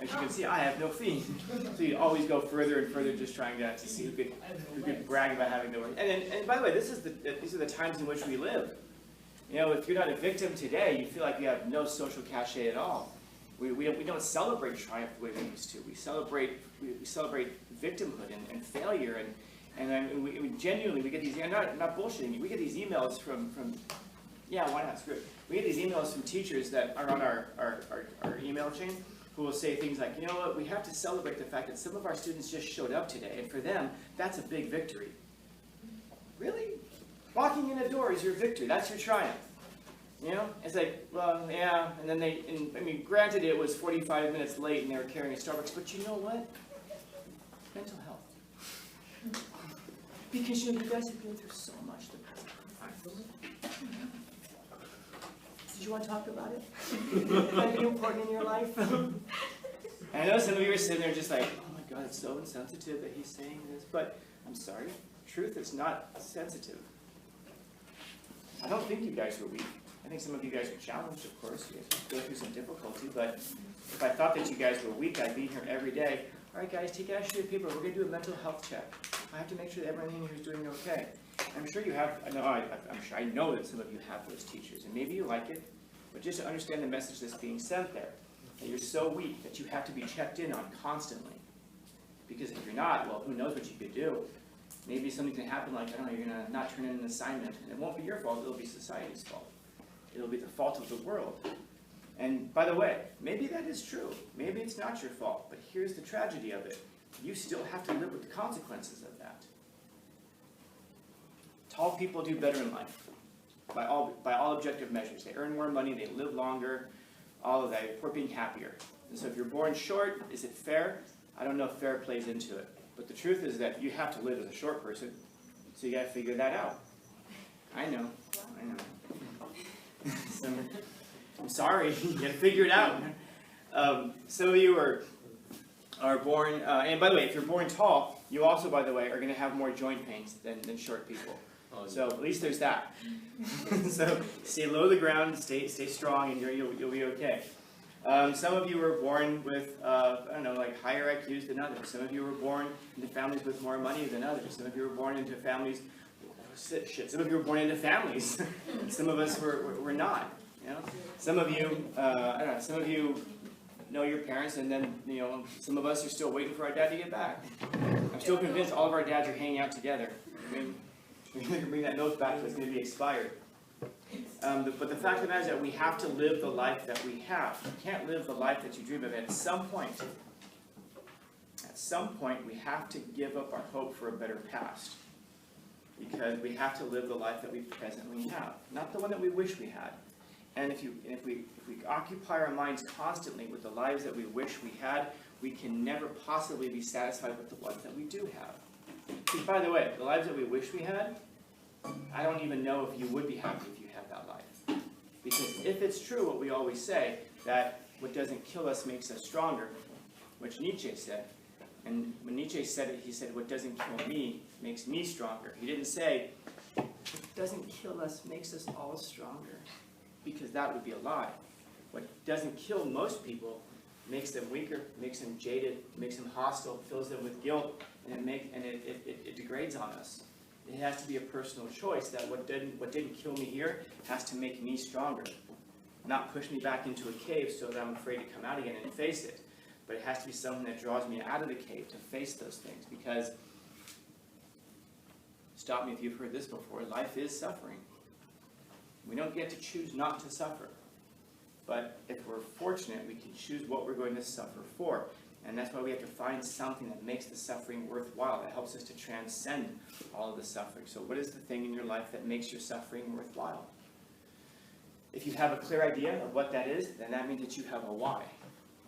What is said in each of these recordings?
As you can see, I have no feet. So you always go further and further, just trying to see who could brag about having no work. And by the way, these are the times in which we live. You know, if you're not a victim today, you feel like you have no social cachet at all. We don't celebrate triumph the way we used to. We celebrate victimhood and failure, and we genuinely, we get these, not bullshitting you, we get these emails from yeah, why not, screw it. We get these emails from teachers that are on our email chain who will say things like, you know what, we have to celebrate the fact that some of our students just showed up today, and for them, that's a big victory. Really? Walking in a door is your victory, that's your triumph. You know, it's like, well, yeah, and then I mean, granted it was 45 minutes late and they were carrying a Starbucks, but you know what? Mental health. Because you guys have been through so much the past time. Did you want to talk about it? Can that be important in your life? And I know some of you are sitting there just like, oh my God, it's so insensitive that he's saying this, but I'm sorry, truth is not sensitive. I don't think you guys were weak. I think some of you guys are challenged, of course. You guys go through some difficulty, but if I thought that you guys were weak, I'd be here every day. All right, guys, take out a sheet of paper. We're going to do a mental health check. I have to make sure that everyone in here is doing okay. I'm sure you have, I know that some of you have those teachers, and maybe you like it, but just to understand the message that's being sent there, that you're so weak that you have to be checked in on constantly. Because if you're not, well, who knows what you could do. Maybe something can happen like, I don't know, you're going to not turn in an assignment, and it won't be your fault, it'll be society's fault. It'll be the fault of the world. And by the way, maybe that is true. Maybe it's not your fault, but here's the tragedy of it. You still have to live with the consequences of that. Tall people do better in life, by all objective measures. They earn more money, they live longer, all of that. We're being happier. And so if you're born short, is it fair? I don't know if fair plays into it. But the truth is that you have to live as a short person, so you got to figure that out. I know. So, I'm sorry, you got to figure it out. Some of you are born, and by the way, if you're born tall, you also, by the way, are going to have more joint pains than short people. Oh, yeah. So at least there's that. So stay low to the ground, stay strong, and you'll be okay. Some of you were born with, I don't know, like higher IQs than others. Some of you were born into families with more money than others. Some of you were born into families, some of you were born into families. Some of us were not. You know? Some of you, I don't know, some of you know your parents, and then, you know, some of us are still waiting for our dad to get back. I'm still convinced all of our dads are hanging out together. I mean, we're going to bring that note back, it's going to be expired. But the fact of the matter is that we have to live the life that we have. You can't live the life that you dream of. At some point, we have to give up our hope for a better past. Because we have to live the life that we presently have, not the one that we wish we had. And if we occupy our minds constantly with the lives that we wish we had, we can never possibly be satisfied with the ones that we do have. Because, by the way, the lives that we wish we had, I don't even know if you would be happy if you had that life. Because if it's true what we always say, that what doesn't kill us makes us stronger, which Nietzsche said, and when Nietzsche said it, he said, what doesn't kill me makes me stronger. He didn't say, what doesn't kill us makes us all stronger, because that would be a lie. What doesn't kill most people makes them weaker, makes them jaded, makes them hostile, fills them with guilt, and it degrades on us. It has to be a personal choice that what didn't kill me here has to make me stronger, not push me back into a cave so that I'm afraid to come out again and face it. But it has to be something that draws me out of the cave to face those things, because, stop me if you've heard this before, life is suffering. We don't get to choose not to suffer. But if we're fortunate, we can choose what we're going to suffer for. And that's why we have to find something that makes the suffering worthwhile, that helps us to transcend all of the suffering. So what is the thing in your life that makes your suffering worthwhile? If you have a clear idea of what that is, then that means that you have a why.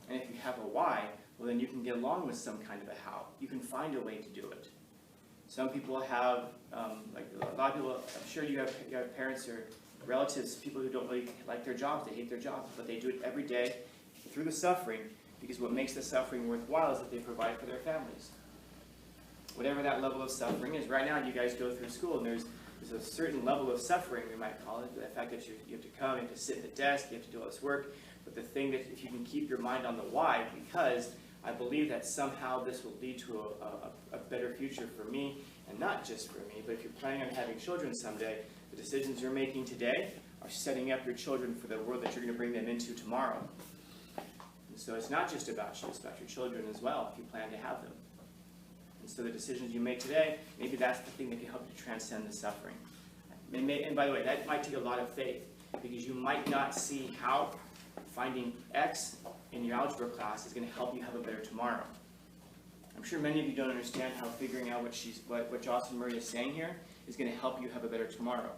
And if you have a why, well, then you can get along with some kind of a how. You can find a way to do it. Some people have, like a lot of people, I'm sure you have parents or relatives, people who don't really like their jobs, they hate their jobs, but they do it every day through the suffering, because what makes the suffering worthwhile is that they provide for their families. Whatever that level of suffering is. Right now, you guys go through school, and there's there's a certain level of suffering, we might call it, the fact that you have to come, you have to sit at the desk, you have to do all this work, but the thing that if you can keep your mind on the why, because I believe that somehow this will lead to a better future for me, and not just for me, but if you're planning on having children someday, the decisions you're making today are setting up your children for the world that you're going to bring them into tomorrow. And so it's not just about you, it's about your children as well, if you plan to have them. And so the decisions you make today, maybe that's the thing that can help you transcend the suffering. And by the way, that might take a lot of faith, because you might not see how finding X in your algebra class is going to help you have a better tomorrow. I'm sure many of you don't understand how figuring out what Jocelyn Murray is saying here is going to help you have a better tomorrow.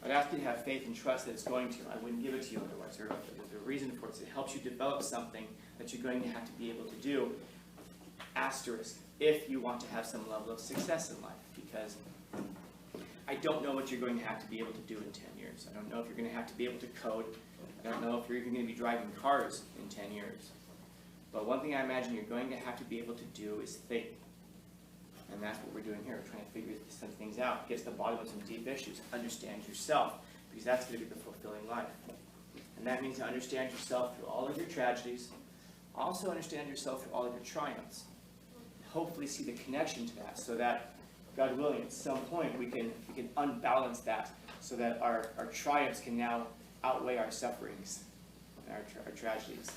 I'd ask you to have faith and trust that it's going to. I wouldn't give it to you otherwise. There's a reason for it. It helps you develop something that you're going to have to be able to do, asterisk, if you want to have some level of success in life. Because I don't know what you're going to have to be able to do in 10 years. I don't know if you're going to have to be able to code. I don't know if you're even going to be driving cars in 10 years. But one thing I imagine you're going to have to be able to do is think. And that's what we're doing here. We're trying to figure some things out, get to the bottom of some deep issues, understand yourself, because that's going to be the fulfilling life. And that means to understand yourself through all of your tragedies, also understand yourself through all of your triumphs. Hopefully see the connection to that, so that, God willing, at some point we can unbalance that, so that our triumphs can now outweigh our sufferings and our tragedies.